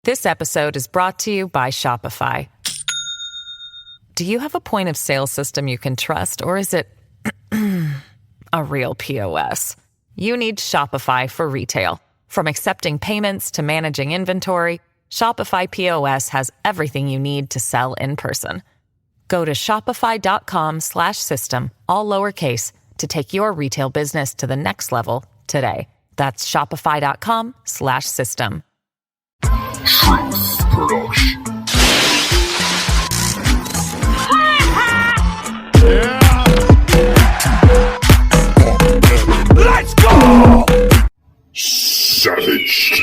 This episode is brought to you by Shopify. Do you have a point of sale system you can trust, or is it a real POS? You need Shopify for retail. From accepting payments to managing inventory, Shopify POS has everything you need to sell in person. Go to shopify.com/system, all lowercase, to take your retail business to the next level today. That's shopify.com/system. Truth Production. Let's go! Savage.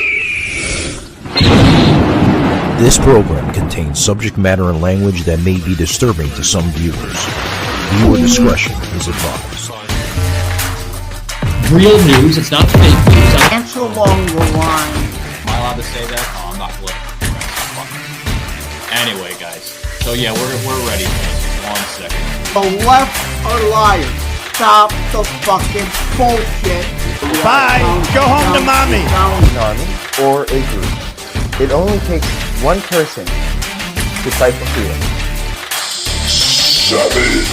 This program contains subject matter and language that may be disturbing to some viewers. Viewer discretion is advised. Real news, it's not fake news. Answer along the line. Am I allowed to say that? Oh, I'm not political. Anyway, guys. So yeah, we're ready. 1 second. The left are liars. Stop the fucking bullshit. Bye. Go home to mommy. An army or a group. It only takes one person to fight for freedom. Savage.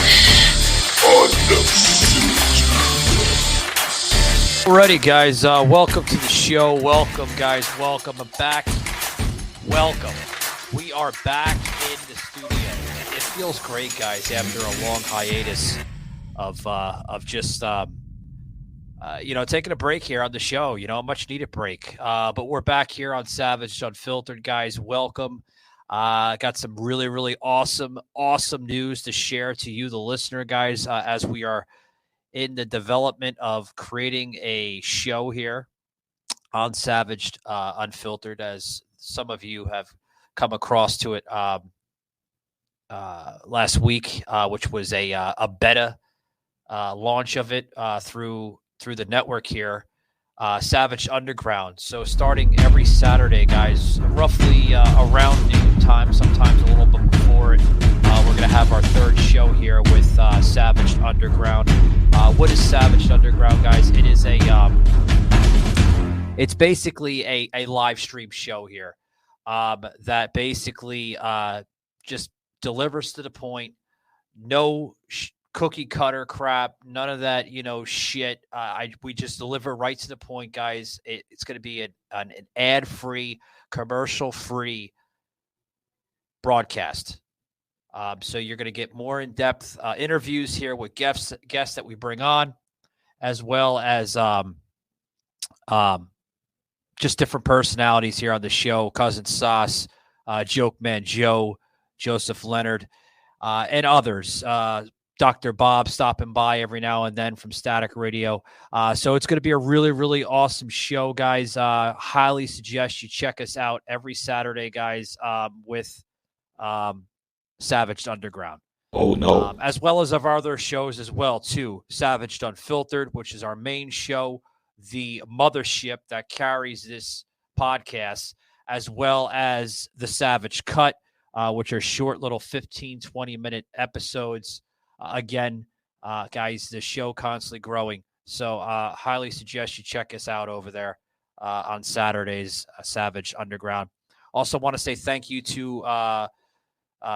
Alrighty, guys. Welcome to the show. Welcome, guys. Welcome. I'm back. Welcome. We are back in the studio. It feels great, guys, after a long hiatus of just taking a break here on the show. A much needed break. But we're back here on Savage Unfiltered, guys. Welcome. Got some really, really awesome news to share to you, the listener, guys, as we are in the development of creating a show here on Savage Unfiltered, as some of you have come across to it last week, which was a beta launch of it through the network here, Savage Underground. So starting every Saturday, guys, roughly around noon time, sometimes a little bit before it, we're going to have our third show here with Savage Underground. What is Savage Underground, guys? It is it's basically a live stream show here that basically just delivers to the point. No cookie cutter crap, none of that, shit. We just deliver right to the point, guys. It's going to be an ad-free, commercial-free broadcast. So you're going to get more in-depth interviews here with guests that we bring on, as well as just different personalities here on the show. Cousin Sauce, Joke Man Joe, Joseph Leonard, and others. Dr. Bob stopping by every now and then from Static Radio. So it's going to be a really, really awesome show, guys. Highly suggest you check us out every Saturday, guys, with Savage Underground. Oh, no. As well as of our other shows as well, too. Savage Unfiltered, which is our main show, the mothership that carries this podcast, as well as the Savage Cut, which are short little 15, 20-minute episodes. Again, guys, the show constantly growing. So highly suggest you check us out over there on Saturdays, Savage Underground. Also want to say thank you to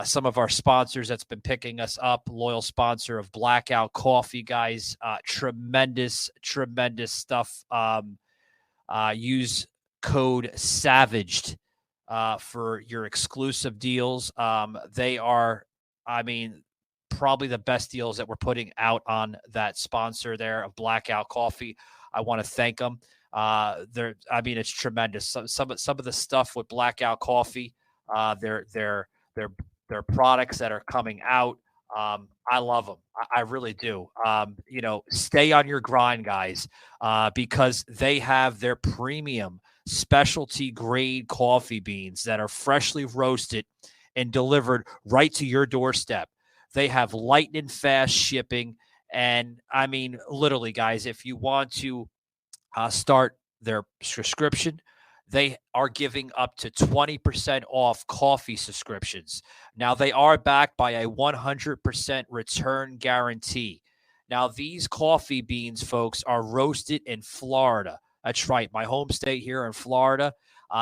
some of our sponsors that's been picking us up. Loyal sponsor of Blackout Coffee, guys. Tremendous stuff. Use code SAVAGED for your exclusive deals. They are, probably the best deals that we're putting out on that sponsor there of Blackout Coffee. I want to thank them. It's tremendous. Some of the stuff with Blackout Coffee, their products that are coming out. I love them. I really do. Stay on your grind, guys, because they have their premium specialty grade coffee beans that are freshly roasted and delivered right to your doorstep. They have lightning fast shipping. And literally, guys, if you want to start their subscription, they are giving up to 20% off coffee subscriptions. Now, they are backed by a 100% return guarantee. Now, these coffee beans, folks, are roasted in Florida. That's right, my home state here in Florida.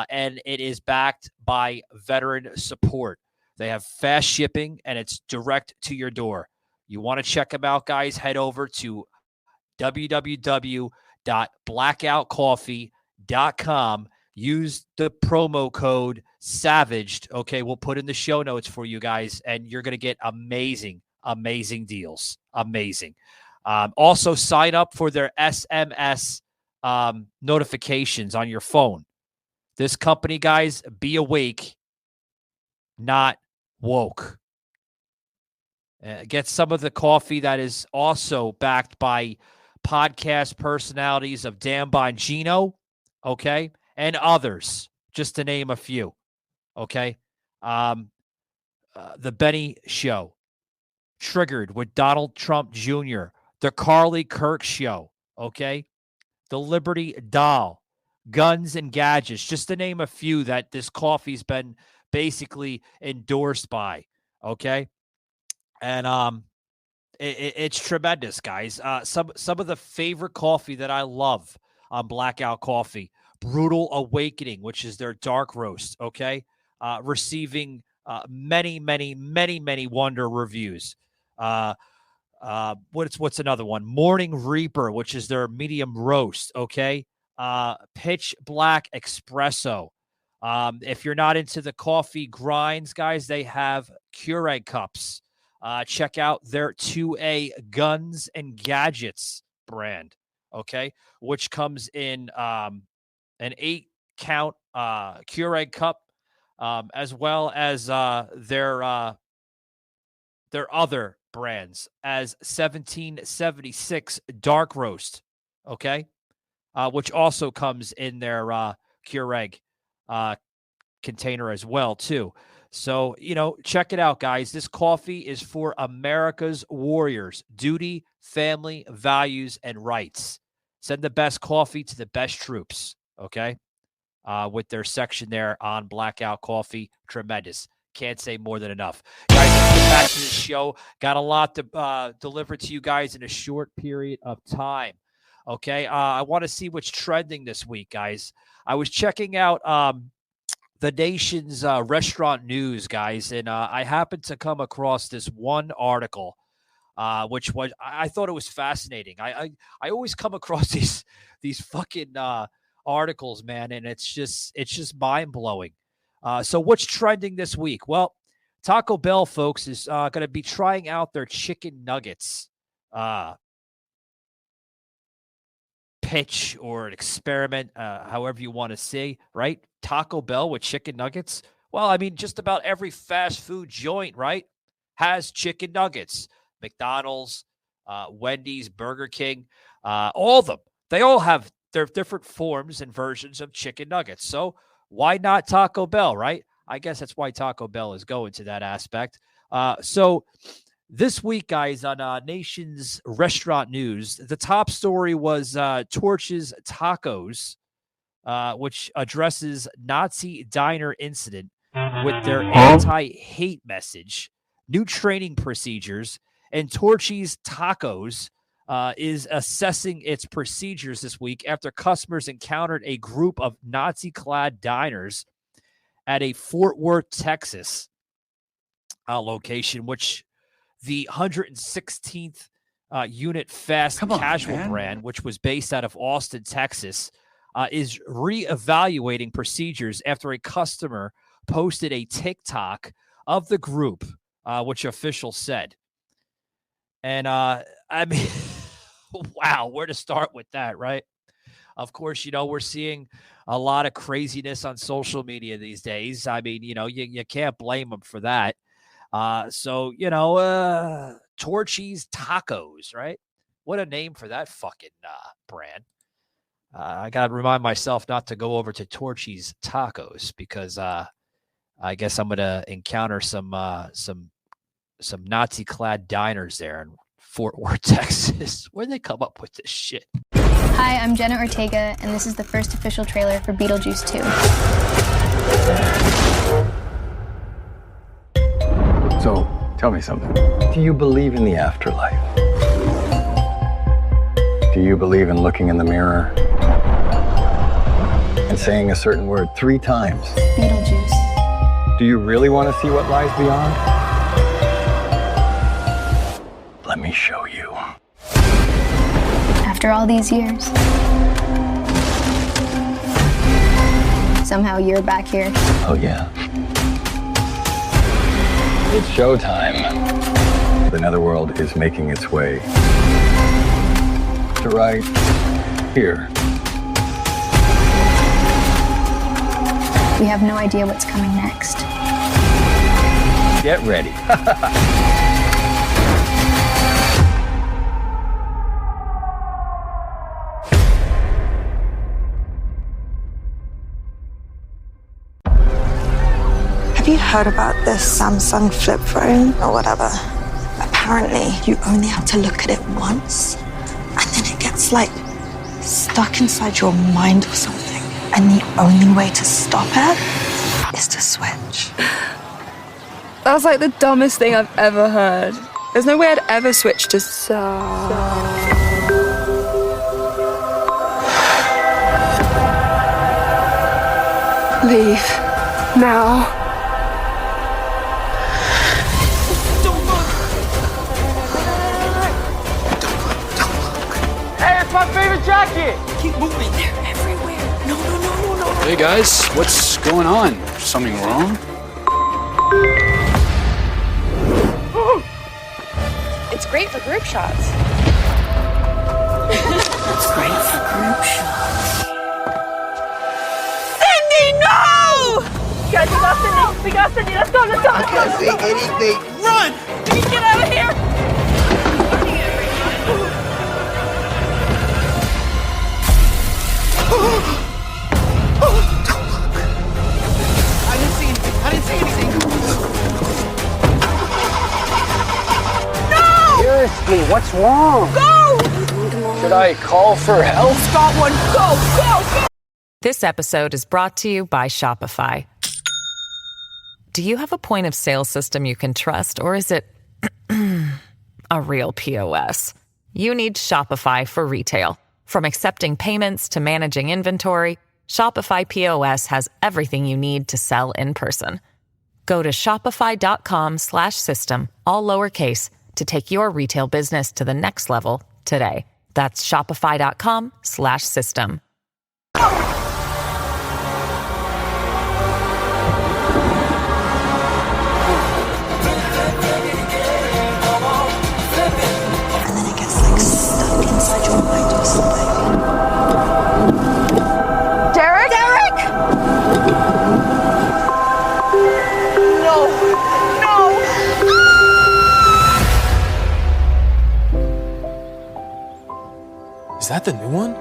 and it is backed by veteran support. They have fast shipping, and it's direct to your door. You want to check them out, guys? Head over to www.blackoutcoffee.com. Use the promo code SAVAGED. Okay, we'll put in the show notes for you guys, and you're going to get amazing deals. Amazing. Also, sign up for their SMS notifications on your phone. This company, guys, be awake, not woke. Get some of the coffee that is also backed by podcast personalities of Dan Bongino, okay, and others, just to name a few, okay? The Benny Show, Triggered with Donald Trump Jr., The Carly Kirk Show, okay? The Liberty Doll, Guns and Gadgets, just to name a few that this coffee's been basically endorsed by, okay? And it's tremendous, guys. Some of the favorite coffee that I love on Blackout Coffee, Brutal Awakening, which is their dark roast, okay? Receiving many wonder reviews. What's another one? Morning Reaper, which is their medium roast, okay? Pitch Black Espresso. If you're not into the coffee grinds, guys, they have Keurig cups. Check out their 2A Guns and Gadgets brand, okay, which comes in an 8-count Keurig cup, as well as their other brands as 1776 Dark Roast, okay, which also comes in their Keurig container as well, too. So, check it out, guys. This coffee is for America's warriors. Duty, family, values, and rights. Send the best coffee to the best troops, okay? With their section there on Blackout Coffee. Tremendous. Can't say more than enough. Guys, let's get back to the show. Got a lot to deliver to you guys in a short period of time, okay? I want to see what's trending this week, guys. I was checking out the nation's restaurant news, guys, and I happened to come across this one article, which was I thought it was fascinating. I always come across these fucking articles, man, and it's just mind blowing. So what's trending this week? Well, Taco Bell, folks, is going to be trying out their chicken nuggets pitch or an experiment, however you want to say, right? Taco Bell with chicken nuggets. Well, I mean, just about every fast food joint, right, has chicken nuggets. McDonald's, Wendy's, Burger King, all of them. They all have their different forms and versions of chicken nuggets. So why not Taco Bell, right? I guess that's why Taco Bell is going to that aspect. So this week, guys, on Nation's Restaurant News, the top story was Torch's Tacos, which addresses Nazi diner incident with their anti-hate message, new training procedures, and Torchy's Tacos is assessing its procedures this week after customers encountered a group of Nazi-clad diners at a Fort Worth, Texas location, which the 116th unit fast casual brand, which was based out of Austin, Texas, is reevaluating procedures after a customer posted a TikTok of the group, which officials said. And I mean, wow, where to start with that, right? Of course, we're seeing a lot of craziness on social media these days. I mean, you can't blame them for that. So, Torchy's Tacos, right? What a name for that fucking brand. I got to remind myself not to go over to Torchy's Tacos because I guess I'm going to encounter some Nazi-clad diners there in Fort Worth, Texas. Where'd they come up with this shit? Hi, I'm Jenna Ortega, and this is the first official trailer for Beetlejuice 2. So, tell me something. Do you believe in the afterlife? Do you believe in looking in the mirror and and saying a certain word 3 times. Beetlejuice. Do you really want to see what lies beyond? Let me show you. After all these years, somehow you're back here. Oh, yeah. It's showtime. The netherworld is making its way to right here. We have no idea what's coming next. Get ready. Have you heard about this Samsung flip phone or whatever? Apparently, you only have to look at it once, and then it gets like stuck inside your mind or something. And the only way to stop it is to switch. That's like the dumbest thing I've ever heard. There's no way I'd ever switch to Leave. Now. Hey, it's my favorite jacket! Keep moving, they're everywhere. No. Hey guys, what's going on? Something wrong? It's great for group shots. It's great for group shots. Cindy, no! Guys, we got Cindy. We got Cindy. Let's go. I can't see anything. Run! We need to get out of here. I didn't see anything. No! Seriously, what's wrong? Go! Should I call for help? Got one. Go! This episode is brought to you by Shopify. Do you have a point of sale system you can trust, or is it a real POS? You need Shopify for retail. From accepting payments to managing inventory, Shopify POS has everything you need to sell in person. Go to shopify.com/system, all lowercase, to take your retail business to the next level today. That's shopify.com/system. And then it gets like stuck inside your mind or something. Derek? No. Is that the new one?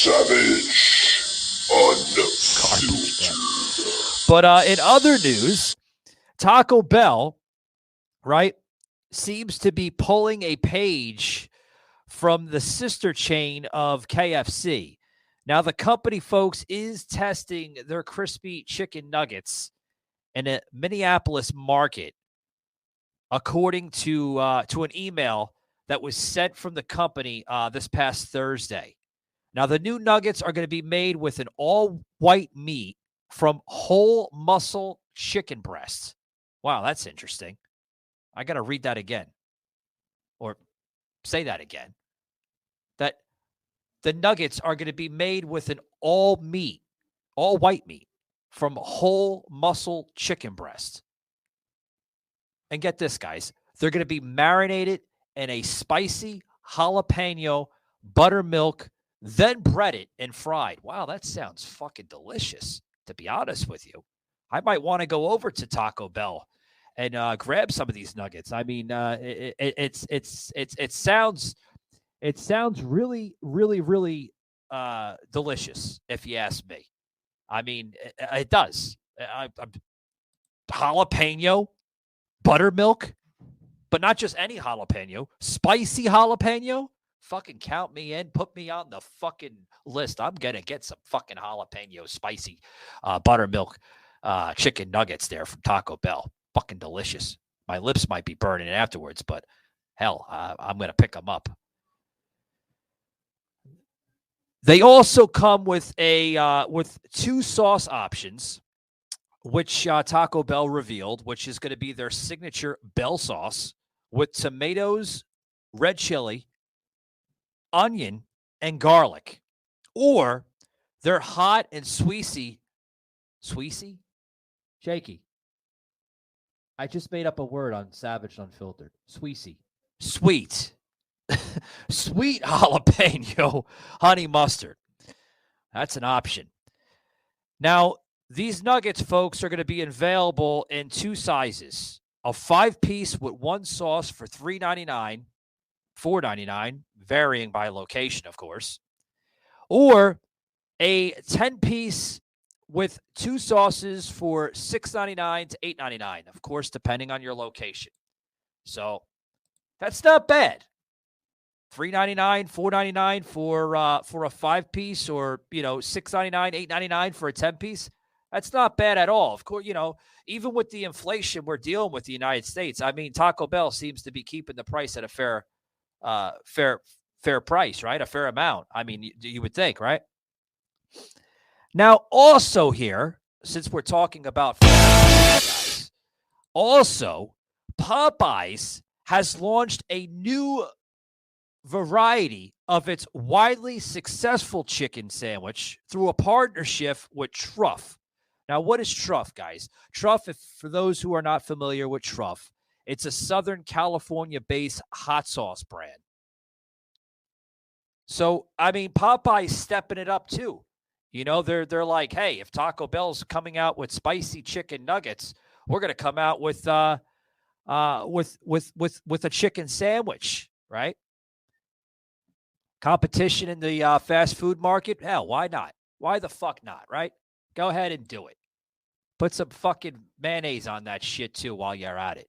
Savage Unfiltered. But in other news, Taco Bell, right, seems to be pulling a page from the sister chain of KFC. Now, the company, folks, is testing their crispy chicken nuggets in a Minneapolis market, according to an email that was sent from the company this past Thursday. Now, the new nuggets are going to be made with an all-white meat from whole muscle chicken breasts. Wow, that's interesting. I got to read that again, or say that again. That the nuggets are going to be made with an all-white meat from whole muscle chicken breast. And get this, guys. They're going to be marinated in a spicy jalapeno buttermilk, then breaded and fried. Wow, that sounds fucking delicious, to be honest with you. I might want to go over to Taco Bell and grab some of these nuggets. I mean, it sounds really, really, really delicious, if you ask me. I mean, it does. Jalapeno, buttermilk, but not just any jalapeno, spicy jalapeno. Fucking count me in, put me on the fucking list. I'm going to get some fucking jalapeno spicy buttermilk chicken nuggets there from Taco Bell. Fucking delicious. My lips might be burning afterwards, but hell, I'm going to pick them up. They also come with with 2 sauce options, which Taco Bell revealed, which is going to be their signature Bell sauce with tomatoes, red chili, onion, and garlic, or their hot and sweetie, shaky. I just made up a word on Savage Unfiltered. Sweet, sweet jalapeno honey mustard. That's an option. Now, these nuggets, folks, are going to be available in 2 sizes: a 5-piece with 1 sauce for $3.99, $4.99, varying by location, of course, or a 10-piece with 2 sauces for $6.99 to $8.99, of course, depending on your location. So that's not bad. $3.99, $4.99 for a 5-piece, or $6.99, $8.99 for a 10-piece. That's not bad at all. Of course, even with the inflation we're dealing with the United States, I mean, Taco Bell seems to be keeping the price at a fair price, right? A fair amount. I mean, you would think, right? Now, also here, since we're talking about guys, also Popeyes has launched a new variety of its widely successful chicken sandwich through a partnership with Truff. Now, what is Truff, guys? Truff, for those who are not familiar with Truff, it's a Southern California-based hot sauce brand. So, I mean, Popeye's stepping it up too. They're like, hey, if Taco Bell's coming out with spicy chicken nuggets, we're going to come out with a chicken sandwich, right? Competition in the fast food market? Hell, why not? Why the fuck not, right? Go ahead and do it. Put some fucking mayonnaise on that shit too while you're at it.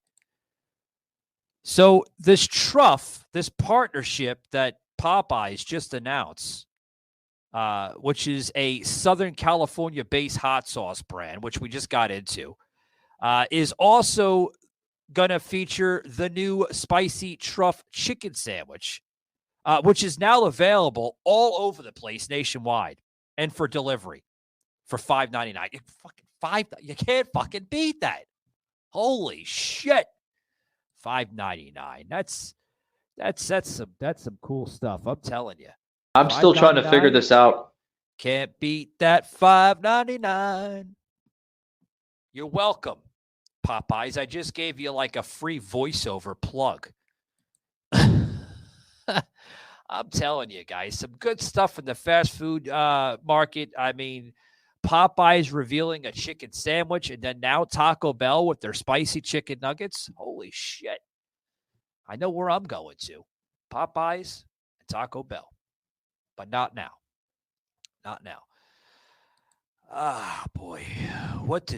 So this Truff, this partnership that Popeyes just announced, which is a Southern California-based hot sauce brand, which we just got into, is also going to feature the new spicy Truff chicken sandwich, which is now available all over the place nationwide and for delivery for $5.99. You can't fucking beat that. Holy shit. $5.99. That's some cool stuff. I'm telling you. I'm still trying to figure this out. Can't beat that $5.99. You're welcome, Popeyes. I just gave you like a free voiceover plug. I'm telling you guys, some good stuff in the fast food market. I mean, Popeyes revealing a chicken sandwich, and then now Taco Bell with their spicy chicken nuggets. Holy shit. I know where I'm going to. Popeyes and Taco Bell. But not now. Not now. Ah, boy. What's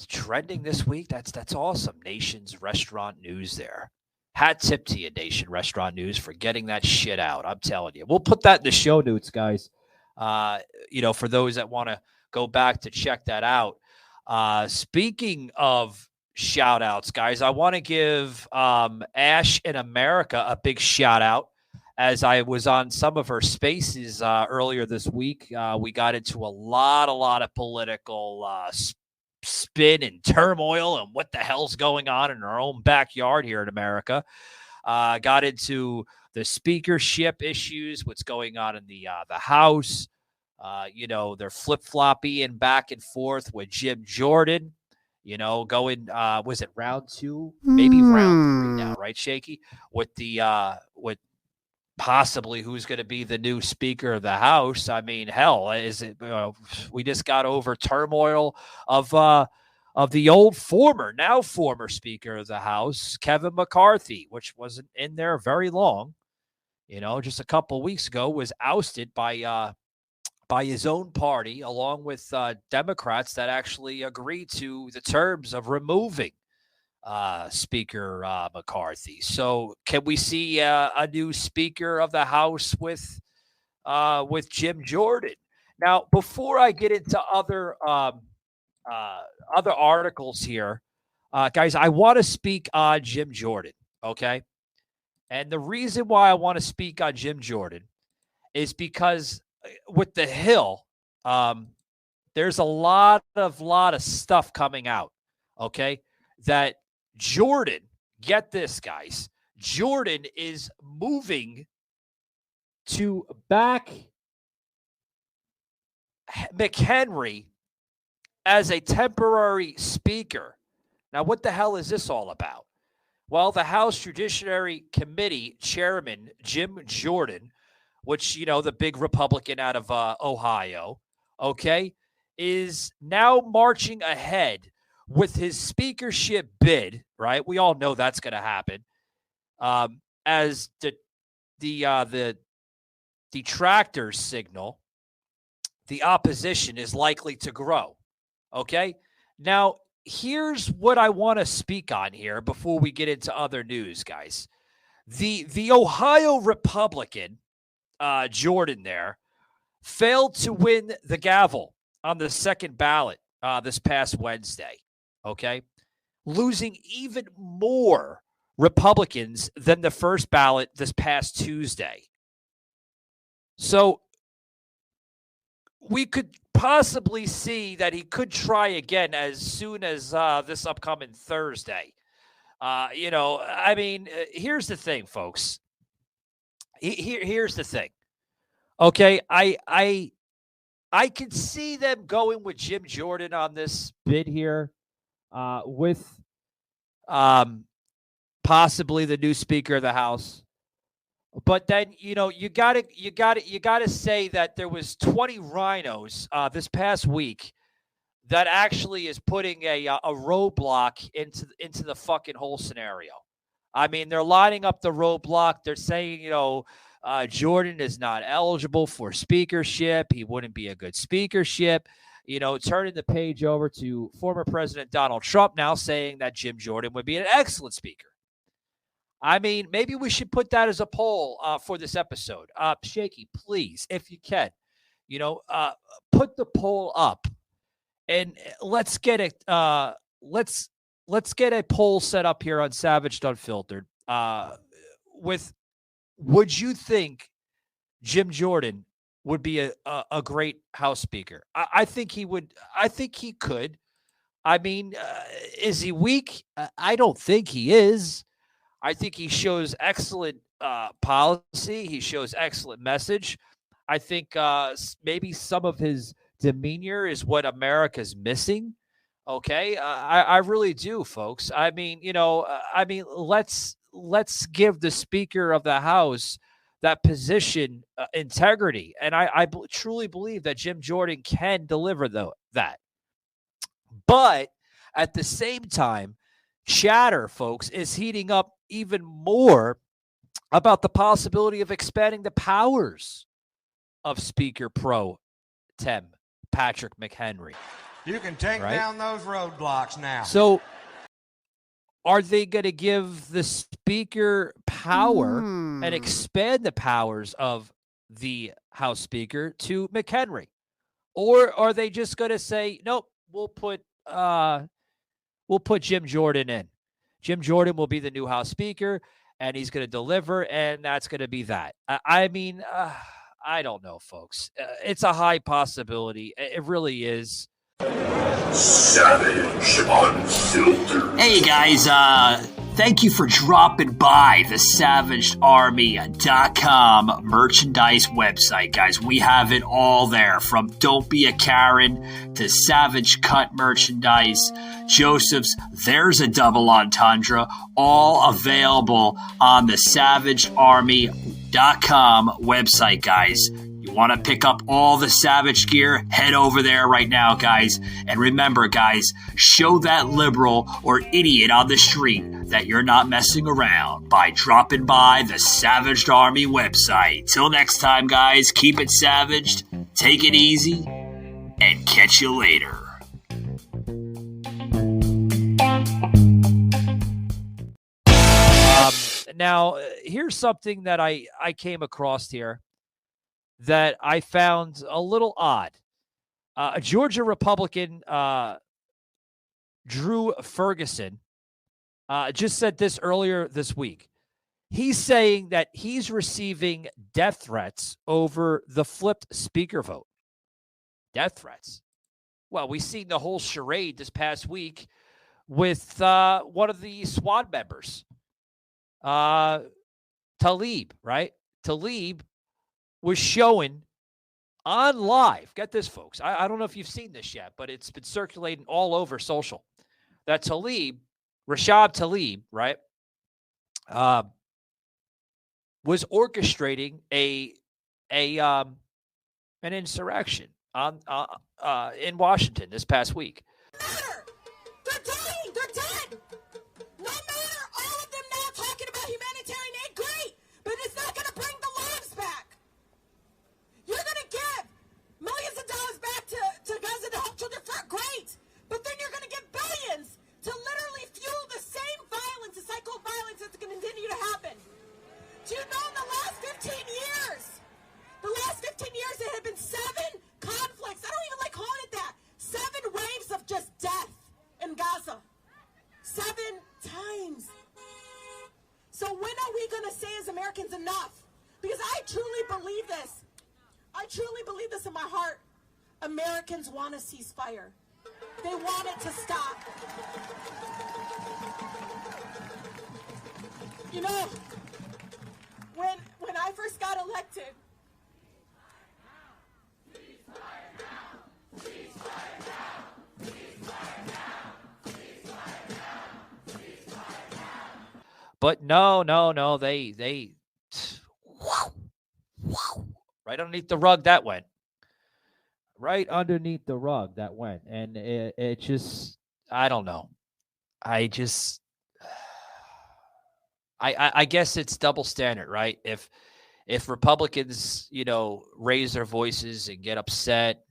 trending this week? That's awesome. Nation's restaurant news there. Hat tip to you, Nation Restaurant News, for getting that shit out. I'm telling you. We'll put that in the show notes, guys. For those that want to go back to check that out. Speaking of shout outs, guys, I want to give Ash in America a big shout out. As I was on some of her spaces earlier this week, we got into a lot of political spin and turmoil and what the hell's going on in our own backyard here in America. Got into the speakership issues, what's going on in the House. They're flip-floppy and back and forth with Jim Jordan. Going was it round 2, maybe round 3 now, right, Shaky? With with possibly who's going to be the new Speaker of the House. I mean, hell, is it? We just got over turmoil of the now former Speaker of the House, Kevin McCarthy, which wasn't in there very long. Just a couple weeks ago, was ousted by his own party, along with Democrats that actually agreed to the terms of removing Speaker McCarthy. So can we see a new Speaker of the House with Jim Jordan? Now, before I get into other articles here, guys, I want to speak on Jim Jordan, okay? And the reason why I want to speak on Jim Jordan is because with the Hill, there's a lot of stuff coming out, okay, that Jordan, get this, guys, Jordan is moving to back McHenry as a temporary speaker. Now, what the hell is this all about? Well, the House Judiciary Committee Chairman, Jim Jordan, which, the big Republican out of Ohio, okay, is now marching ahead with his speakership bid, right? We all know that's going to happen. As the detractors signal, the opposition is likely to grow, okay? Now, here's what I want to speak on here before we get into other news, guys. The Ohio Republican, Jordan there, failed to win the gavel on the second ballot this past Wednesday, okay? Losing even more Republicans than the first ballot this past Tuesday. So we could possibly see that he could try again as soon as this upcoming Thursday. Here's the thing, folks. Here's the thing. Okay, I could see them going with Jim Jordan on this bid here, with possibly the new Speaker of the House. But then, you gotta say that there was 20 rhinos this past week that actually is putting a roadblock into the fucking whole scenario. I mean, they're lining up the roadblock. They're saying, Jordan is not eligible for speakership. He wouldn't be a good speakership. Turning the page over to former President Donald Trump now saying that Jim Jordan would be an excellent speaker. I mean, maybe we should put that as a poll for this episode. Shaky, please, if you can, put the poll up, and let's get it. Let's get a poll set up here on Savaged Unfiltered. With, would you think Jim Jordan would be a great House Speaker? I think he would. I think he could. I mean, is he weak? I don't think he is. I think he shows excellent policy. He shows excellent message. I think maybe some of his demeanor is what America's missing. Okay, I really do, folks. I mean, let's give the Speaker of the House that position integrity, and I truly believe that Jim Jordan can deliver that. But at the same time, chatter, folks, is heating up even more about the possibility of expanding the powers of Speaker Pro Tem Patrick McHenry. You can take down those roadblocks now. So are they going to give the Speaker power and expand the powers of the House Speaker to McHenry? Or are they just going to say, nope, we'll put Jim Jordan in. Jim Jordan will be the new House Speaker, and he's going to deliver, and that's going to be that. I mean, I don't know, folks. It's a high possibility. It really is. Savage Unfiltered. Hey, guys. Thank you for dropping by the SavagedArmy.com merchandise website, guys. We have it all there, from Don't Be a Karen to Savage Cut merchandise, Joseph's There's a Double Entendre, all available on the SavagedArmy.com website, guys. You want to pick up all the Savage gear? Head over there right now, guys. And remember, guys, show that liberal or idiot on the street that you're not messing around by dropping by the Savaged Army website. Till next time, guys, keep it savaged, take it easy, and catch you later. Now, here's something that I came across here that I found a little odd. A Georgia Republican, Drew Ferguson, just said this earlier this week. He's saying that he's receiving death threats over the flipped speaker vote. Death threats. Well, we've seen the whole charade this past week with one of the SWAT members, Talib, right? Talib was showing on live. Get this, folks. I don't know if you've seen this yet, but it's been circulating all over social. That Talib, Rashad Talib, right, was orchestrating an insurrection in Washington this past week. They're dying. They're dead. No matter. All of them now talking about humanitarian aid. Great. But it's not going to bring the lives back. You're going to give millions of dollars back to Gaza to help children. Great. But then you're going to give billions to literally fuel the same violence, the cycle of violence that's going to continue to happen. Do you know in the last 15 years, there have been 7 conflicts. I don't even like calling it that. 7 waves of just death in Gaza. 7 times. So when are we going to say as Americans enough? Because I truly believe this. I truly believe this in my heart. Americans want a ceasefire. They want it to stop. You know, when I first got elected, but no, they right underneath the rug that went. Right underneath the rug that went. And it just, I don't know. I guess it's double standard, right? If Republicans, raise their voices and get upset,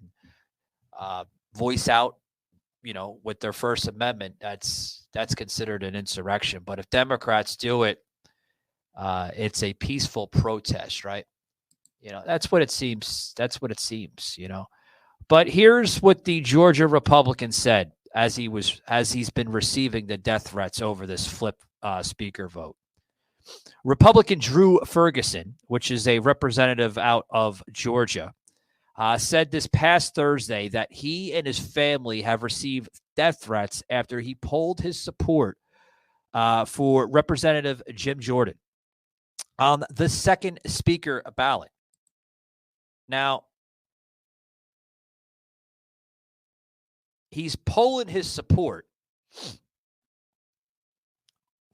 voice out, with their First Amendment, that's considered an insurrection. But if Democrats do it, it's a peaceful protest, right? That's what it seems. But here's what the Georgia Republican said as he's been receiving the death threats over this flip speaker vote. Republican Drew Ferguson, which is a representative out of Georgia, said this past Thursday that he and his family have received death threats after he polled his support for Representative Jim Jordan on the second speaker ballot. Now, he's polling his support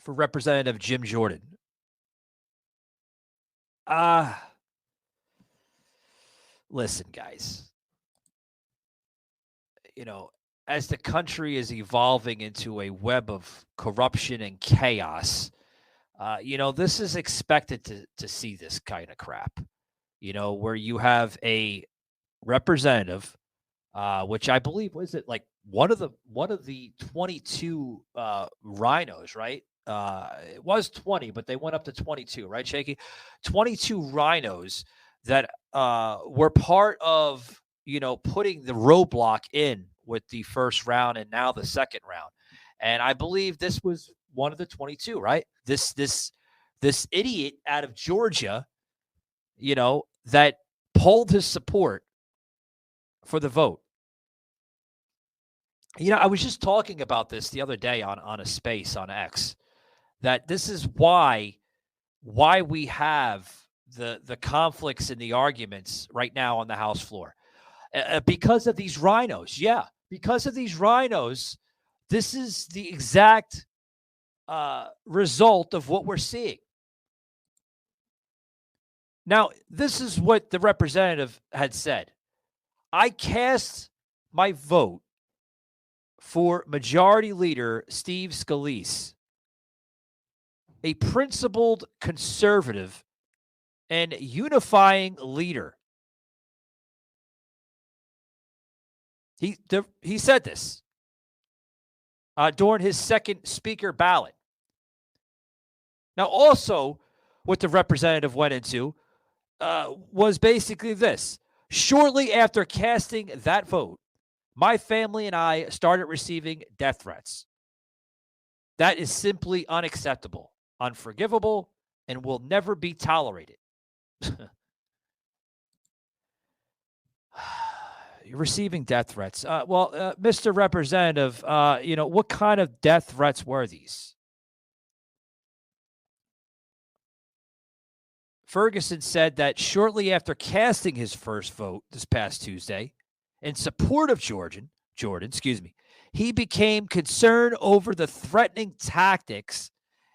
for Representative Jim Jordan. Listen, guys, as the country is evolving into a web of corruption and chaos, this is expected to see this kind of crap, where you have a representative, which I believe, was it like one of the 22 rhinos, right? It was 20, but they went up to 22, right, Shaky? 22 rhinos that were part of, putting the roadblock in with the first round and now the second round. And I believe this was one of the 22, right? This idiot out of Georgia, that polled his support for the vote. I was just talking about this the other day on a space on X, that this is why we have the conflicts and the arguments right now on the House floor. Because of these rhinos. Yeah, because of these rhinos, this is the exact result of what we're seeing. Now, this is what the representative had said. I cast my vote for Majority Leader Steve Scalise, a principled conservative and unifying leader. He said this during his second speaker ballot. Now, also, what the representative went into was basically this. Shortly after casting that vote, my family and I started receiving death threats. That is simply unacceptable, unforgivable, and will never be tolerated. You're receiving death threats. Mr. Representative, what kind of death threats were these? Ferguson said that shortly after casting his first vote this past Tuesday in support of Jordan, he became concerned over the threatening tactics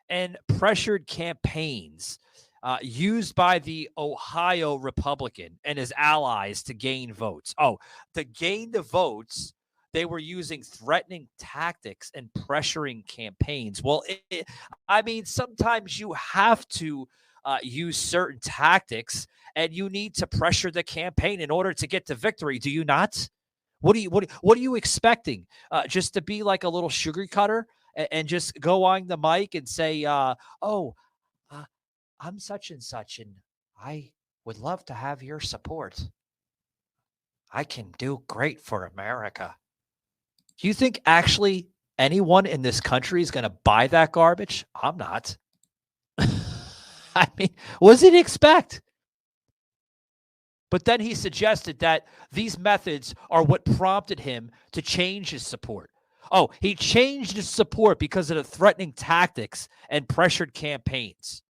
and pressured campaigns used by the Ohio Republican and his allies to gain votes. To gain the votes, they were using threatening tactics and pressuring campaigns. Well, sometimes you have to use certain tactics, and you need to pressure the campaign in order to get to victory. Do you not? What are you expecting? Just to be like a little sugar cutter and just go on the mic and say, I'm such and such, and I would love to have your support. I can do great for America. Do you think actually anyone in this country is going to buy that garbage? I'm not. What does he expect? But then he suggested that these methods are what prompted him to change his support. He changed his support because of the threatening tactics and pressured campaigns.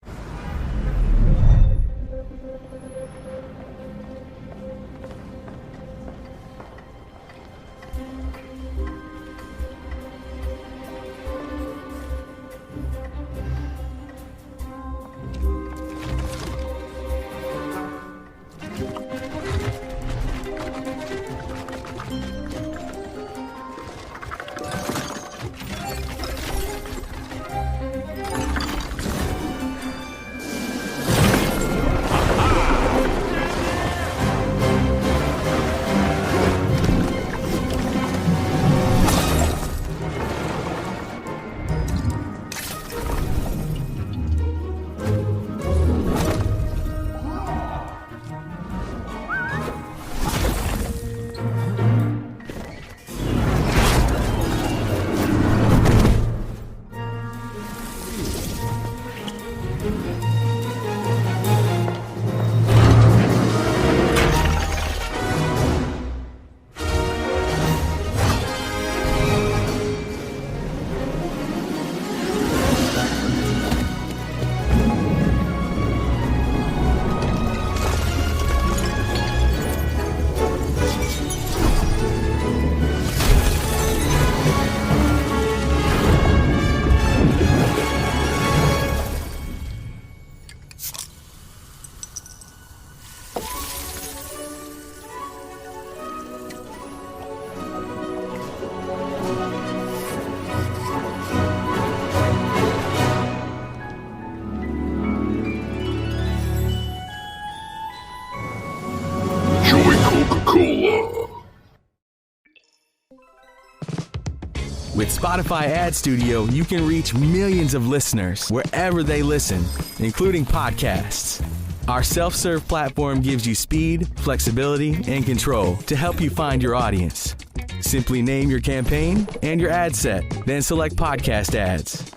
With Spotify Ad Studio, you can reach millions of listeners wherever they listen, including podcasts. Our self-serve platform gives you speed, flexibility, and control to help you find your audience. Simply name your campaign and your ad set, then select podcast ads.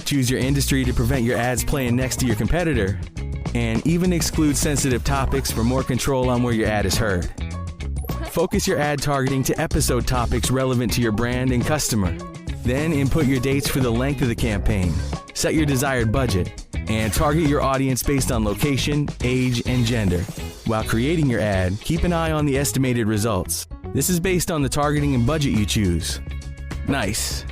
Choose your industry to prevent your ads playing next to your competitor, and even exclude sensitive topics for more control on where your ad is heard. Focus your ad targeting to episode topics relevant to your brand and customer. Then input your dates for the length of the campaign, set your desired budget, and target your audience based on location, age, and gender. While creating your ad, keep an eye on the estimated results. This is based on the targeting and budget you choose. Nice.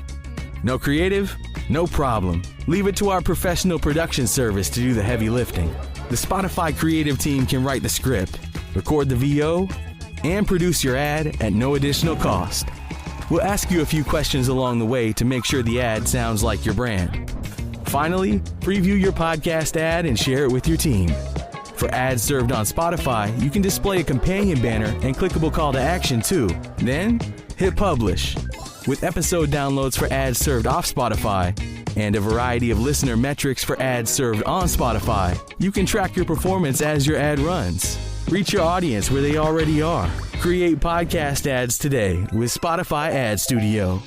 No creative? No problem. Leave it to our professional production service to do the heavy lifting. The Spotify creative team can write the script, record the VO, and produce your ad at no additional cost. We'll ask you a few questions along the way to make sure the ad sounds like your brand. Finally, preview your podcast ad and share it with your team. For ads served on Spotify, you can display a companion banner and clickable call to action too. Then, hit publish. With episode downloads for ads served off Spotify and a variety of listener metrics for ads served on Spotify, you can track your performance as your ad runs. Reach your audience where they already are. Create podcast ads today with Spotify Ad Studio.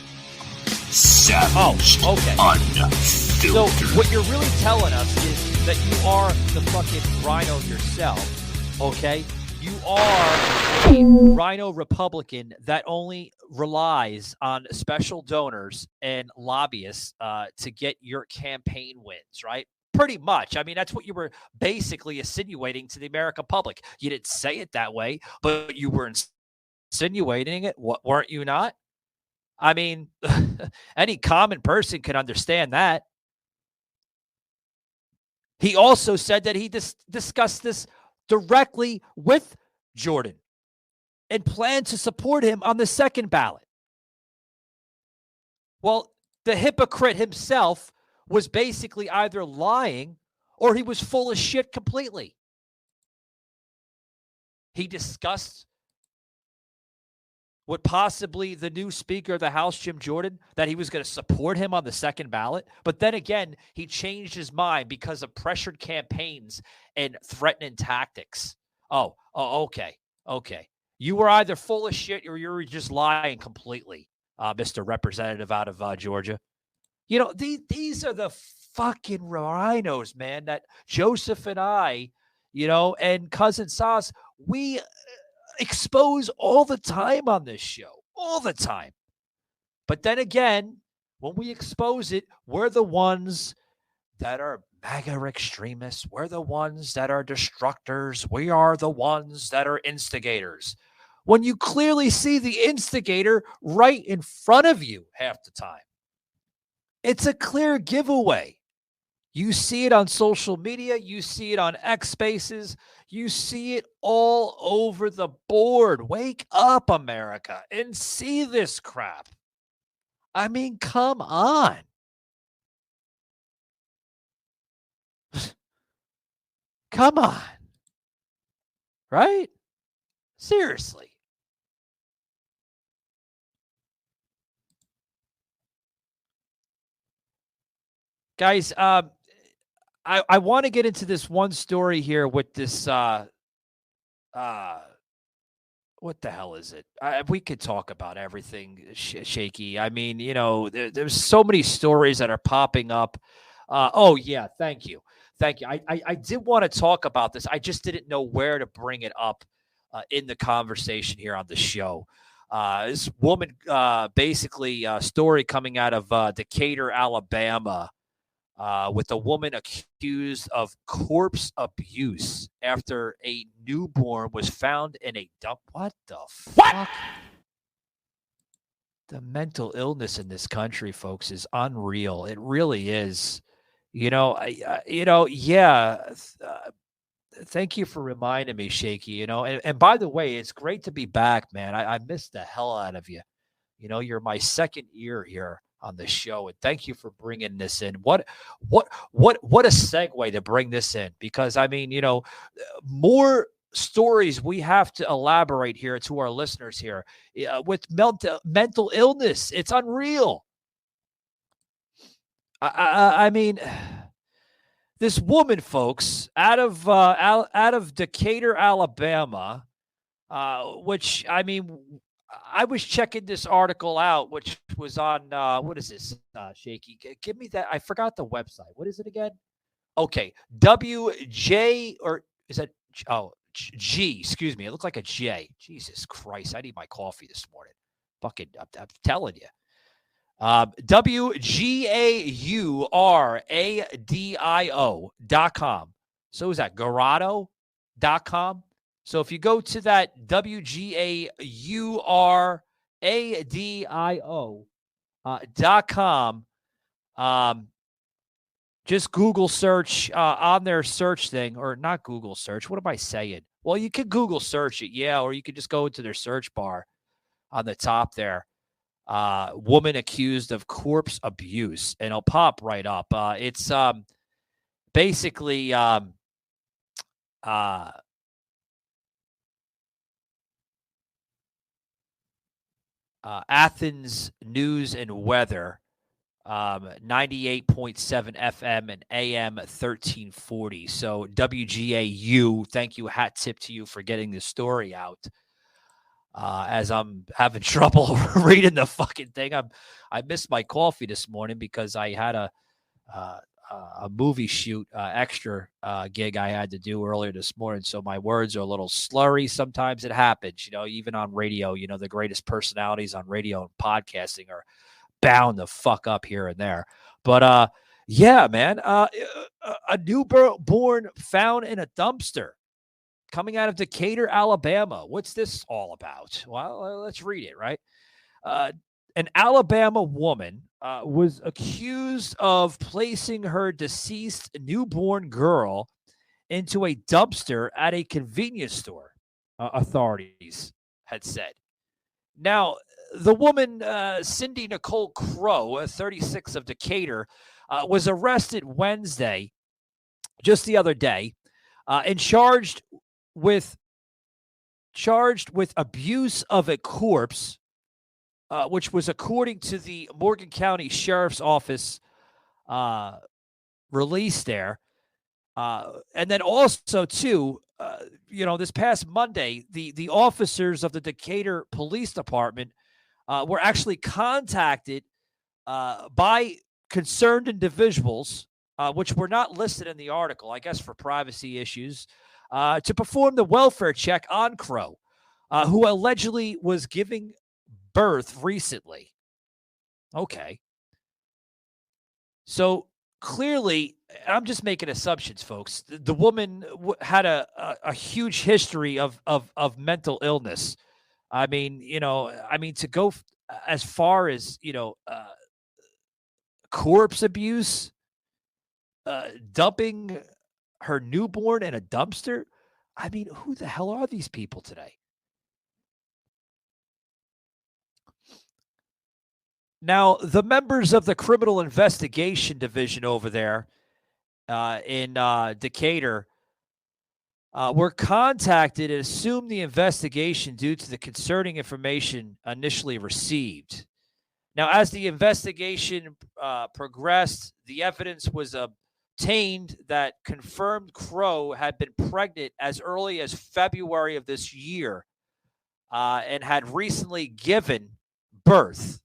Savage. Okay. Unfiltered. So what you're really telling us is that you are the fucking rhino yourself, okay? You are a rhino Republican that only relies on special donors and lobbyists to get your campaign wins, right? Pretty much. I mean, that's what you were basically insinuating to the American public. You didn't say it that way, but you were insinuating it, weren't you not? I mean, any common person can understand that. He also said that he discussed this directly with Jordan and planned to support him on the second ballot. Well, the hypocrite himself was basically either lying or he was full of shit completely. He discussed with possibly the new Speaker of the House, Jim Jordan, that he was going to support him on the second ballot. But then again, he changed his mind because of pressured campaigns and threatening tactics. Oh, okay. You were either full of shit or you were just lying completely, Mr. Representative out of Georgia. You know, these are the fucking rhinos, man, that Joseph and I, you know, and Cousin Sauce, we expose all the time on this show, all the time. But then again, when we expose it, we're the ones that are MAGA extremists. We're the ones that are destructors. We are the ones that are instigators. When you clearly see the instigator right in front of you half the time. It's a clear giveaway. You see it on social media. You see it on X Spaces. You see it all over the board. Wake up, America, and see this crap. I mean, come on. Come on. Right? Seriously. Guys, I want to get into this one story here with this what the hell is it? We could talk about everything, Shaky. I mean, you know, there's so many stories that are popping up. Oh yeah, thank you. I did want to talk about this. I just didn't know where to bring it up in the conversation here on the show. This woman, basically, a story coming out of Decatur, Alabama. With a woman accused of corpse abuse after a newborn was found in a dump. What the fuck? The mental illness in this country, folks, is unreal. It really is. You know, thank you for reminding me, Shaky. You know, and by the way, it's great to be back, man. I missed the hell out of you. You know, you're my second ear here on the show, and thank you for bringing this in. What a segue to bring this in, because I mean, you know, more stories we have to elaborate here to our listeners here with mental illness. It's unreal. I mean, this woman, folks, out of Decatur, Alabama, which I mean, I was checking this article out, which was on, what is this, Shaky? Give me that. I forgot the website. What is it again? Okay. WJ, or is that, G, excuse me. It looked like a J. Jesus Christ. I need my coffee this morning. Fucking, I'm telling you. WGAURADIO.com. So is that Garado.com? So if you go to that WGAURADIO.com, just Google search on their search thing, or not Google search. What am I saying? Well, you could Google search it, yeah, or you could just go into their search bar on the top there. Woman accused of corpse abuse, and it'll pop right up. It's basically Athens News and Weather, 98.7 FM and AM 1340. So WGAU, thank you, hat tip to you for getting this story out. As I'm having trouble reading the fucking thing, I missed my coffee this morning because I had a a movie shoot extra gig I had to do earlier this morning, so my words are a little slurry. Sometimes it happens, even on radio. The greatest personalities on radio and podcasting are bound to fuck up here and there. But yeah, man, a newborn found in a dumpster coming out of Decatur, Alabama. What's this all about? Well, let's read it, right? An Alabama woman was accused of placing her deceased newborn girl into a dumpster at a convenience store, authorities had said. Now, the woman, Cindy Nicole Crow, 36 of Decatur, was arrested Wednesday, just the other day, and charged with abuse of a corpse, which was, according to the Morgan County Sheriff's Office release there. And then also, too, this past Monday, the officers of the Decatur Police Department were actually contacted by concerned individuals, which were not listed in the article, I guess for privacy issues, to perform the welfare check on Crow, who allegedly was giving birth recently. Okay. So clearly, I'm just making assumptions, folks. The woman had a huge history of mental illness. I mean, to go as far as, corpse abuse, dumping her newborn in a dumpster. I mean, who the hell are these people today? Now, the members of the Criminal Investigation Division over there in Decatur were contacted and assumed the investigation due to the concerning information initially received. Now, as the investigation progressed, the evidence was obtained that confirmed Crow had been pregnant as early as February of this year and had recently given birth.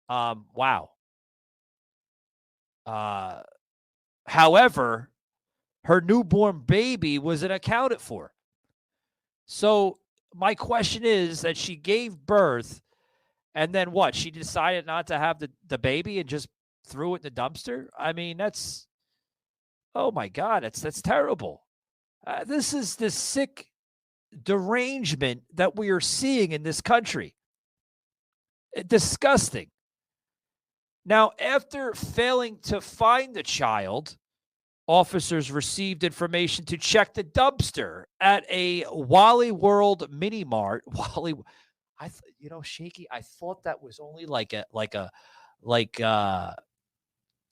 Wow. However, her newborn baby wasn't accounted for. So my question is that she gave birth, and then what? She decided not to have the baby and just threw it in the dumpster? I mean, oh my God, that's terrible. This is the sick derangement that we are seeing in this country. Disgusting. Now, after failing to find the child, officers received information to check the dumpster at a Wally World mini mart. Shaky, I thought that was only like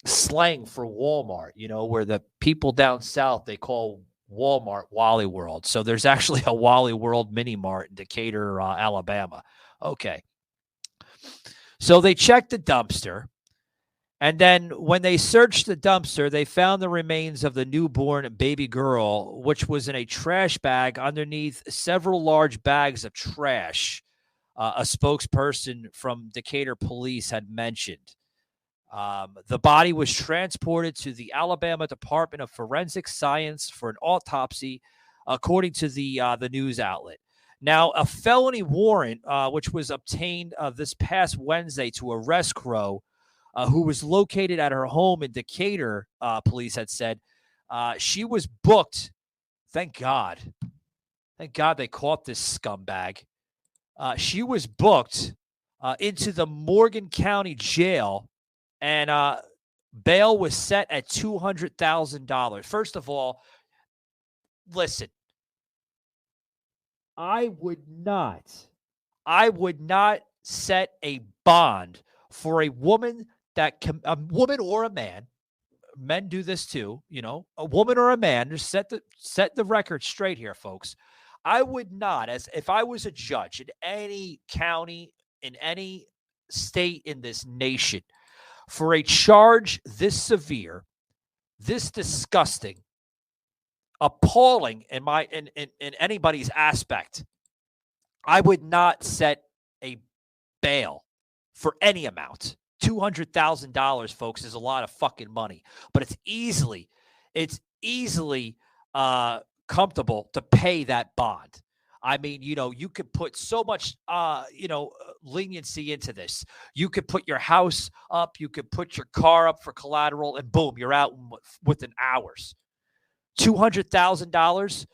slang for Walmart, where the people down south, they call Walmart Wally World. So there's actually a Wally World mini mart in Decatur, Alabama. Okay. So they checked the dumpster. And then when they searched the dumpster, they found the remains of the newborn baby girl, which was in a trash bag underneath several large bags of trash, a spokesperson from Decatur Police had mentioned. The body was transported to the Alabama Department of Forensic Science for an autopsy, according to the news outlet. Now, a felony warrant, which was obtained this past Wednesday to arrest Crow, who was located at her home in Decatur, police had said. She was booked. Thank God. Thank God they caught this scumbag. She was booked into the Morgan County Jail, and bail was set at $200,000. First of all, listen, I would not set a bond for a woman a woman or a man. Men do this too, a woman or a man. Just set the record straight here, folks. I would not, as if I was a judge in any county, in any state in this nation, for a charge this severe, this disgusting, appalling in anybody's aspect, I would not set a bail for any amount. $200,000, folks, is a lot of fucking money, but it's easily comfortable to pay that bond. I mean, you could put so much, leniency into this. You could put your house up, you could put your car up for collateral, and boom, you're out within hours. $200,000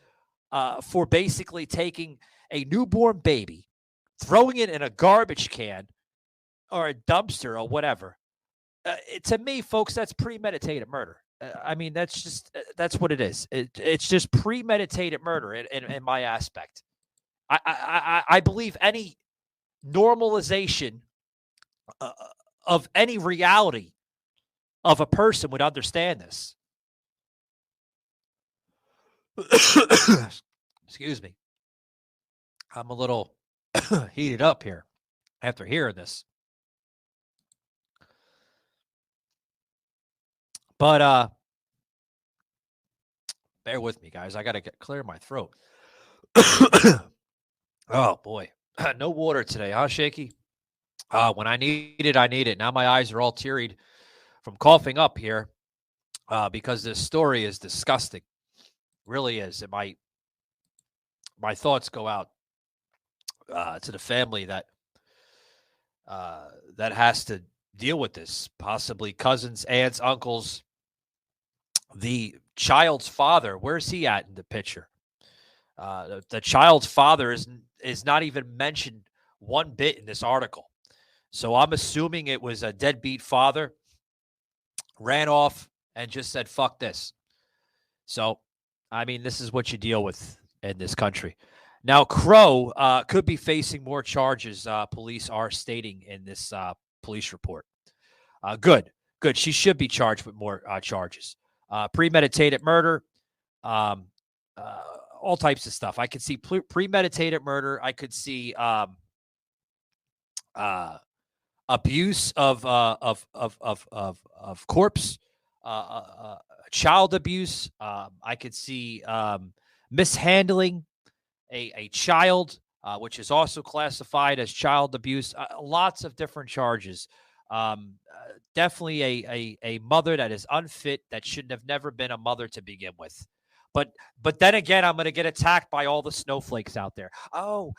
for basically taking a newborn baby, throwing it in a garbage can or a dumpster or whatever. To me, folks, that's premeditated murder. I mean, that's what it is. It's just premeditated murder in my aspect. I believe any normalization of any reality of a person would understand this. Excuse me. I'm a little heated up here after hearing this. But bear with me, guys. I got to clear my throat. Oh, boy. No water today, huh, Shaky? When I need it, I need it. Now my eyes are all teary from coughing up here because this story is disgusting. Really is. And my thoughts go out to the family that has to deal with this, possibly cousins, aunts, uncles. The child's father, where's he at in the picture? The child's father is not even mentioned one bit in this article. So I'm assuming it was a deadbeat father, ran off and just said, fuck this. So, I mean, this is what you deal with in this country. Now, Crow could be facing more charges, police are stating in this police report. Good. She should be charged with more charges. Premeditated murder, all types of stuff. I could see premeditated murder. I could see abuse of corpse, child abuse. I could see mishandling a child, which is also classified as child abuse. Lots of different charges. Definitely a mother that is unfit, that shouldn't have never been a mother to begin with. But then again, I'm going to get attacked by all the snowflakes out there. Oh,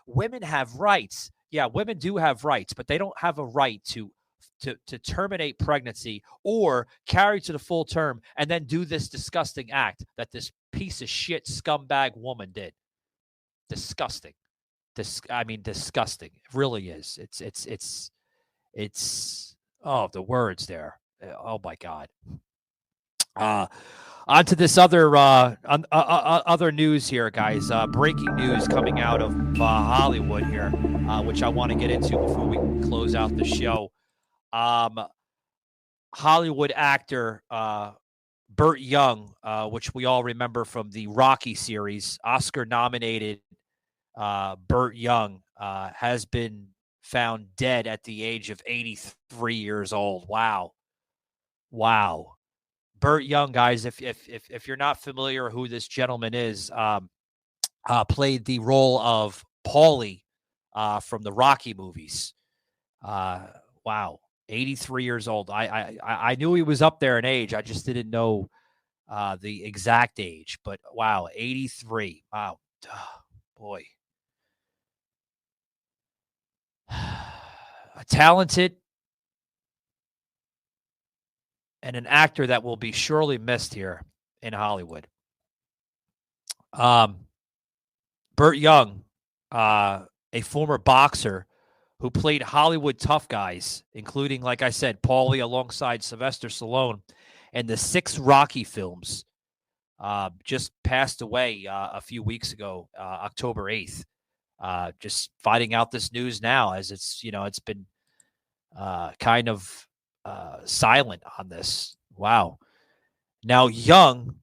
women have rights. Yeah, women do have rights, but they don't have a right to terminate pregnancy or carry to the full term and then do this disgusting act that this piece of shit scumbag woman did. Disgusting. Disgusting. It really is. It's the words there. Oh my God. On to this other news here, guys. Breaking news coming out of Hollywood here, which I want to get into before we close out the show. Hollywood actor Burt Young, which we all remember from the Rocky series, Oscar-nominated Burt Young has been found dead at the age of 83 years old. Wow. Burt Young, guys, if you're not familiar who this gentleman is, played the role of Paulie from the Rocky movies. Wow, 83 years old. I knew he was up there in age. I just didn't know the exact age. But wow, 83. Wow, boy. A talented and an actor that will be surely missed here in Hollywood. Burt Young, a former boxer who played Hollywood tough guys, including, like I said, Paulie alongside Sylvester Stallone in the 6 Rocky films, just passed away a few weeks ago, October 8th. Just finding out this news now, as it's been kind of silent on this. Wow. Now, Young,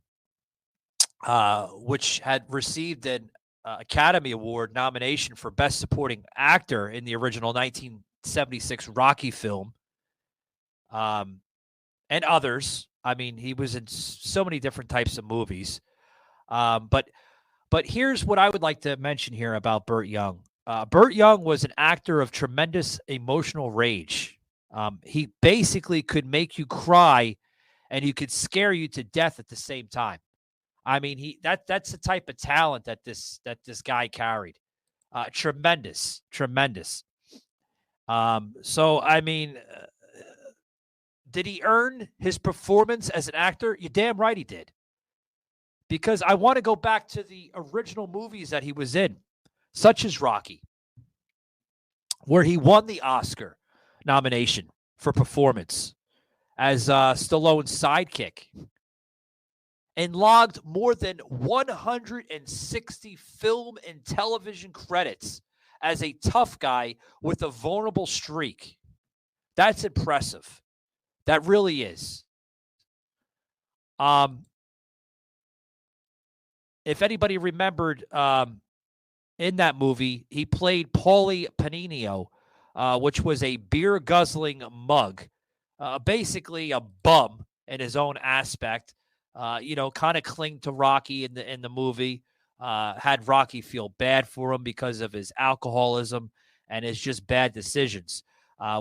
which had received an Academy Award nomination for Best Supporting Actor in the original 1976 Rocky film, and others. I mean, he was in so many different types of movies. But here's what I would like to mention here about Burt Young. Burt Young was an actor of tremendous emotional range. He basically could make you cry, and he could scare you to death at the same time. I mean, that's the type of talent that this guy carried. Tremendous. So I mean, did he earn his performance as an actor? You're damn right he did. Because I want to go back to the original movies that he was in, such as Rocky, where he won the Oscar nomination for performance as Stallone's sidekick and logged more than 160 film and television credits as a tough guy with a vulnerable streak. That's impressive. That really is. If anybody remembered, in that movie, he played Paulie Panino, which was a beer-guzzling mug, basically a bum in his own aspect. Kind of clinged to Rocky in the movie. Had Rocky feel bad for him because of his alcoholism and his just bad decisions,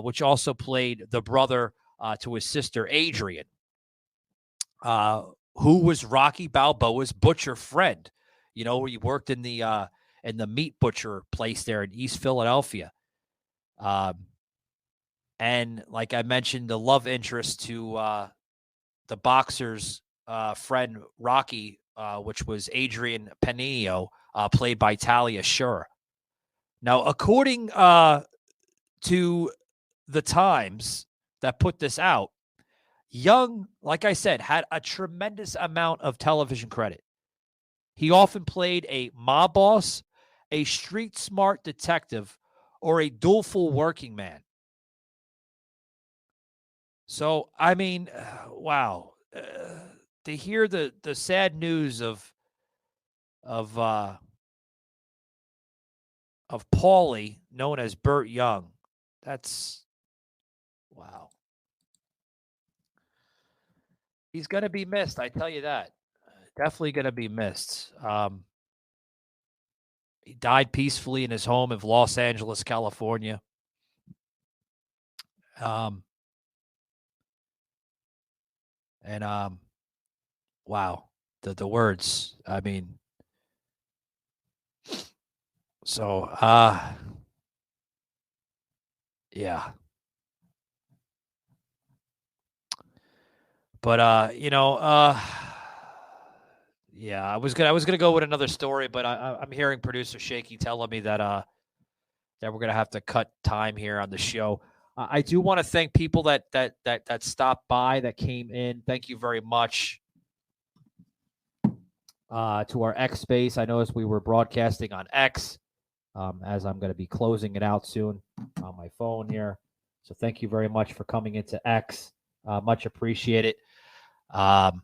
which also played the brother to his sister, Adrian, who was Rocky Balboa's butcher friend, where he worked in the meat butcher place there in East Philadelphia. And like I mentioned, the love interest to the boxer's friend Rocky, which was Adrian Panino, played by Talia Shire. Now, according to the Times that put this out, Young, like I said, had a tremendous amount of television credit. He often played a mob boss, a street-smart detective, or a doleful working man. So, I mean, wow. To hear the sad news of Paulie, known as Burt Young, that's wow. He's going to be missed, I tell you that. Definitely going to be missed. He died peacefully in his home of Los Angeles, California. Wow, the words. I mean, so yeah. But yeah, I was gonna go with another story, but I'm hearing producer Shaky telling me that we're gonna have to cut time here on the show. I do want to thank people that stopped by, that came in. Thank you very much to our X space. I noticed we were broadcasting on X, as I'm going to be closing it out soon on my phone here. So thank you very much for coming into X. Much appreciated. And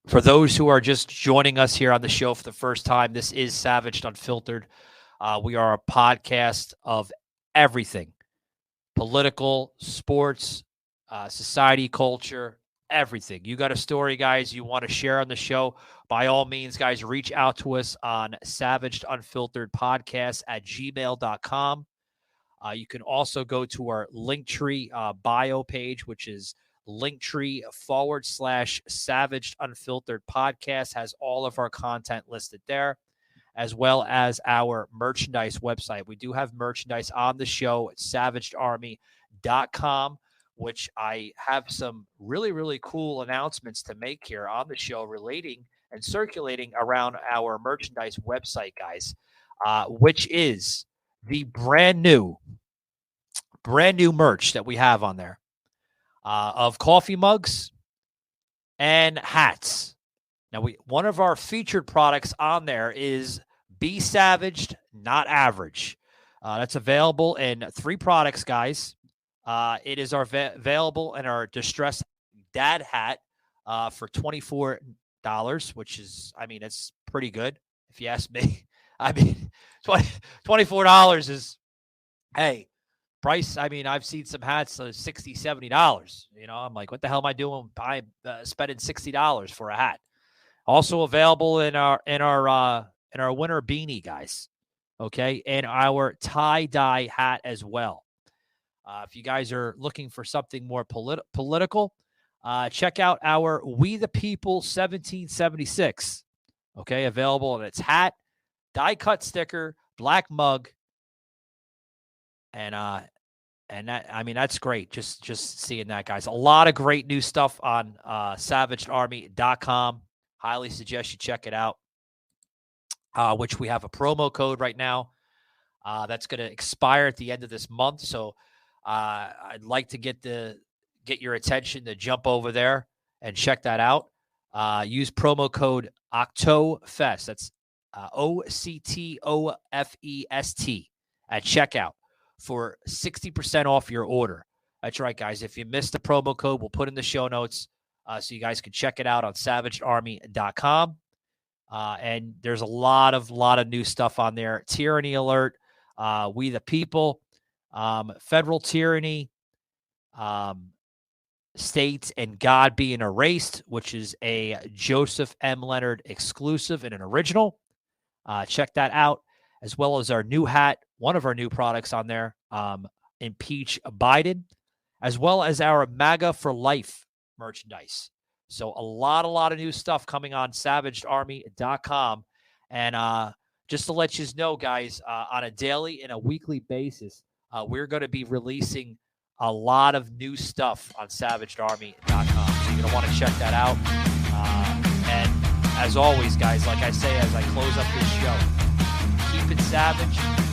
for those who are just joining us here on the show for the first time, this is Savaged Unfiltered. We are a podcast of everything: political, sports, society, culture, everything. You got a story, guys, you want to share on the show, by all means, guys, reach out to us on savagedunfilteredpodcast@gmail.com. You can also go to our Linktree bio page, which is Linktree/Savaged Unfiltered Podcast. Has all of our content listed there, as well as our merchandise website. We do have merchandise on the show at savagedarmy.com, which I have some really, really cool announcements to make here on the show relating and circulating around our merchandise website, guys, which is the brand new merch that we have on there of coffee mugs and hats. Now, one of our featured products on there is Be Savaged, Not Average. That's available in 3 products, guys. It is available in our Distressed Dad hat for $24, which is, I mean, it's pretty good if you ask me. I mean, $24 is, hey, price. I mean, I've seen some hats $60, $70. I'm like, what the hell am I doing spending $60 for a hat? Also available in our winter beanie, guys. Okay, and our tie-dye hat as well. If you guys are looking for something more political, check out our We the People 1776. Okay, available in its hat, die cut sticker, black mug, and that, I mean, that's great. Just seeing that, guys. A lot of great new stuff on SavageArmy.com. Highly suggest you check it out. Which we have a promo code right now that's going to expire at the end of this month. So I'd like to get your attention to jump over there and check that out. Use promo code OCTOFEST. That's OCTOFEST at checkout for 60% off your order. That's right, guys. If you missed the promo code, we'll put in the show notes so you guys can check it out on SavageArmy.com. And there's a lot of new stuff on there. Tyranny Alert, We the People, Federal Tyranny, States and God Being Erased, which is a Joseph M. Leonard exclusive and an original. Check that out, as well as our new hat, one of our new products on there, Impeach Biden, as well as our MAGA for Life merchandise. So a lot of new stuff coming on SavageArmy.com. And just to let you know, guys, on a daily and a weekly basis, we're going to be releasing a lot of new stuff on SavageArmy.com. So you're going to want to check that out. And as always, guys, like I say as I close up this show, keep it savage.